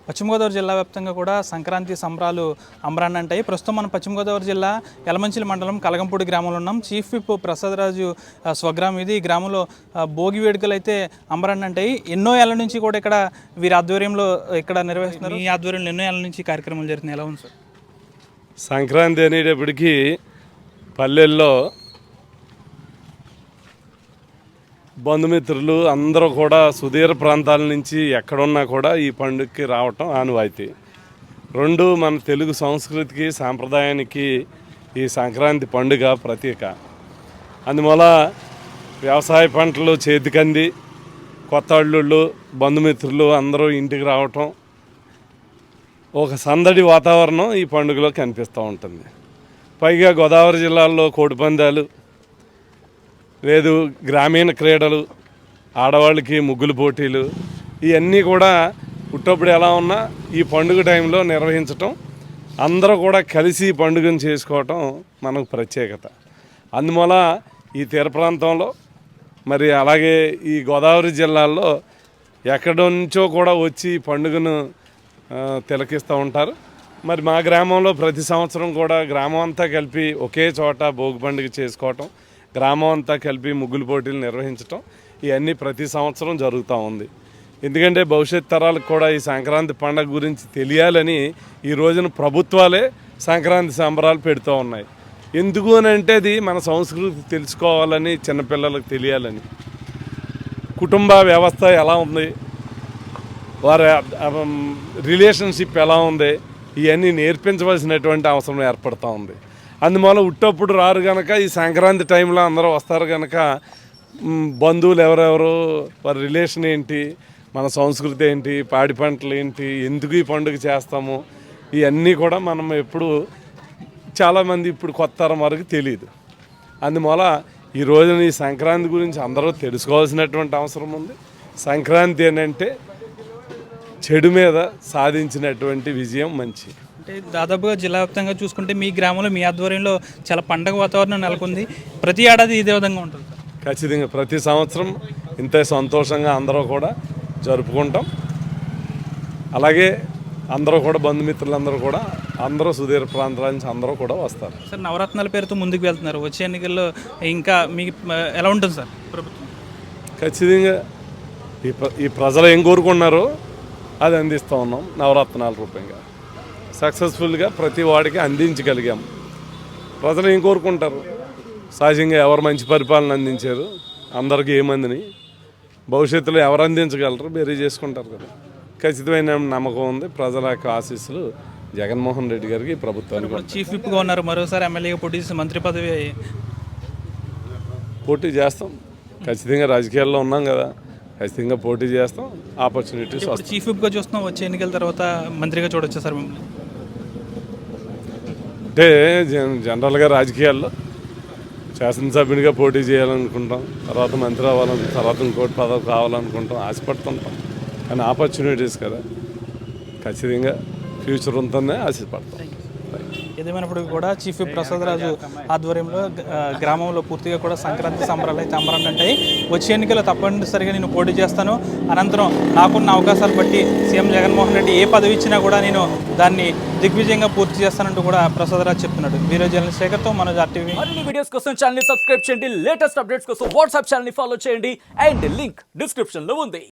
పశ్చిమ గోదావరి జిల్లా వ్యాప్తంగా కూడా సంక్రాంతి సంబరాలు అంబరాన్నంటాయి. ప్రస్తుతం మనం పశ్చిమ గోదావరి జిల్లా యలమంచిలి మండలం కలగంపూడి గ్రామంలో ఉన్నాం. చీఫ్ విప్ ప్రసాదరాజు స్వగ్రామం ఇది. ఈ గ్రామంలో భోగి వేడుకలు అయితే అంబరాన్నంటాయి. ఎన్నో ఏళ్ల నుంచి కూడా ఇక్కడ వీరి ఆధ్వర్యంలో ఇక్కడ నిర్వహిస్తున్నారు. ఈ ఆధ్వర్యంలో ఎన్నో ఏళ్ల నుంచి కార్యక్రమాలు జరుగుతున్నాయి. ఎలా ఉంది సార్? సంక్రాంతి అనేటప్పటికీ పల్లెల్లో బంధుమిత్రులు అందరూ కూడా సుదూర ప్రాంతాల నుంచి ఎక్కడున్నా కూడా ఈ పండుగకి రావటం ఆనవాయితీ. రెండు, మన తెలుగు సంస్కృతికి సాంప్రదాయానికి ఈ సంక్రాంతి పండుగ ప్రతీక. అందువల్ల వ్యవసాయ పంటలు చేతికంది కొత్త అల్లుళ్ళు బంధుమిత్రులు అందరూ ఇంటికి రావటం, ఒక సందడి వాతావరణం ఈ పండుగలో కనిపిస్తూ ఉంటుంది. పైగా గోదావరి జిల్లాలో కోడిపందాలు, లేదు గ్రామీణ క్రీడలు, ఆడవాళ్ళకి ముగ్గులు పోటీలు, ఇవన్నీ కూడా పుట్టప్పుడు ఎలా ఉన్నా ఈ పండుగ టైంలో నిర్వహించటం, అందరూ కూడా కలిసి ఈ పండుగను చేసుకోవటం మనకు ప్రత్యేకత. అందువల్ల ఈ తీర ప్రాంతంలో మరి అలాగే ఈ గోదావరి జిల్లాల్లో ఎక్కడి నుంచో కూడా వచ్చి ఈ పండుగను తిలకిస్తూ ఉంటారు. మరి మా గ్రామంలో ప్రతి సంవత్సరం కూడా గ్రామం అంతా కలిపి ఒకే చోట భోగి పండుగ చేసుకోవటం, గ్రామం అంతా కలిపి ముగ్గులు పోటీలు నిర్వహించటం, ఇవన్నీ ప్రతి సంవత్సరం జరుగుతూ ఉంది. ఎందుకంటే భవిష్యత్ తరాలకు కూడా ఈ సంక్రాంతి పండుగ గురించి తెలియాలని ఈ రోజున ప్రభుత్వాలే సంక్రాంతి సంబరాలు పెడుతూ ఉన్నాయి. ఎందుకు అని అంటే అది మన సంస్కృతి తెలుసుకోవాలని, చిన్నపిల్లలకు తెలియాలని. కుటుంబ వ్యవస్థ ఎలా ఉంది, వారి రిలేషన్షిప్ ఎలా ఉంది, ఇవన్నీ నేర్పించవలసినటువంటి అవసరం ఏర్పడుతూ ఉంది. అందువల్ల ఉట్టప్పుడు రారు కనుక ఈ సంక్రాంతి టైంలో అందరూ వస్తారు కనుక బంధువులు ఎవరెవరు, వారి రిలేషన్ ఏంటి, మన సంస్కృతి ఏంటి, పాడి పంటలు ఏంటి, ఎందుకు ఈ పండుగ చేస్తాము, ఇవన్నీ కూడా మనం ఎప్పుడు చాలామంది ఇప్పుడు కొత్త తరం వరకు తెలియదు. అందువల్ల ఈ రోజున ఈ సంక్రాంతి గురించి అందరూ తెలుసుకోవాల్సినటువంటి అవసరం ఉంది. సంక్రాంతి అంటే చెడు మీద సాధించినటువంటి విజయం మంచి. అంటే దాదాపుగా జిల్లా వ్యాప్తంగా చూసుకుంటే మీ గ్రామంలో మీ ఆధ్వర్యంలో చాలా పండగ వాతావరణం నెలకొంది. ప్రతి ఏడాది ఇదే విధంగా ఉంటుంది సార్? ఖచ్చితంగా ప్రతి సంవత్సరం ఇంత సంతోషంగా అందరూ కూడా జరుపుకుంటాం. అలాగే అందరూ కూడా బంధుమిత్రులందరూ కూడా అందరూ సుదూర ప్రాంతాల నుంచి అందరూ కూడా వస్తారు. సార్, నవరత్నాల పేరుతో ముందుకు వెళ్తున్నారు. వచ్చే ఎన్నికల్లో ఇంకా మీకు ఎలా ఉంటుంది సార్ ప్రభుత్వం? ఖచ్చితంగా ఈ ప్రజలు ఏం కోరుకున్నారో అది అందిస్తూ ఉన్నాం. నవరత్నాల రూపంగా సక్సెస్ఫుల్గా ప్రతి వాడికి అందించగలిగాం. ప్రజలు ఏం కోరుకుంటారు? సహజంగా ఎవరు మంచి పరిపాలన అందించారు, అందరికీ ఏమందిని, భవిష్యత్తులో ఎవరు అందించగలరు బేరీ చేసుకుంటారు కదా. ఖచ్చితమైన నమ్మకం ఉంది. ప్రజల యొక్క ఆశీస్సులు జగన్మోహన్ రెడ్డి గారికి, ప్రభుత్వానికి. చీఫ్ విప్గా ఉన్నారు, మరోసారి ఎమ్మెల్యేగా పోటీ చేసి మంత్రి పదవి పోటీ చేస్తాం. ఖచ్చితంగా రాజకీయాల్లో ఉన్నాం కదా, ఖచ్చితంగా పోటీ చేస్తాం. ఆపర్చునిటీస్ వస్తాయి. చీఫ్ విప్గా చూస్తున్నాం, వచ్చే ఎన్నికల తర్వాత మంత్రిగా చూడొచ్చా సార్ మిమ్మల్ని? అంటే జనరల్గా రాజకీయాల్లో శాసనసభ్యునిగా పోటీ చేయాలనుకుంటాం, తర్వాత మంత్రి అవ్వాలని, తర్వాత ఇంకోటి పదవి కావాలనుకుంటాం, ఆశపడుతుంటాం. కానీ ఆపర్చునిటీస్ కదా, ఖచ్చితంగా ఫ్యూచర్ ఉంటుందని ఆశపడతాం. ఏదేమైనప్పుడు కూడా చీఫ్ విప్ ప్రసాదరాజు ఆధ్వర్యంలో గ్రామంలో పూర్తిగా కూడా సంక్రాంతి సంబరాలు అయితే అంబరాన్నంటాయి. వచ్చే ఎన్నికల్లో తప్పనిసరిగా నేను పోటీ చేస్తాను. అనంతరం నాకున్న అవకాశాలు బట్టి సీఎం జగన్మోహన్ రెడ్డి ఏ పదవి ఇచ్చినా కూడా నేను దాన్ని దిగ్విజయంగా పూర్తి చేస్తానంటూ కూడా ప్రసాదరాజు చెప్తున్నాడు. వీడియో జర్నలిస్ట్ శేఖర్తో మనోజ్ RTV. మరిన్ని వీడియోస్ కోసం ఛానల్ సబ్స్క్రైబ్ చేయండి. లేటెస్ట్ అప్డేట్స్ కోసం వాట్సాప్ ఛానల్ ఫాలో చేయండి. అండ్ లింక్ డిస్క్రిప్షన్ లో ఉంది.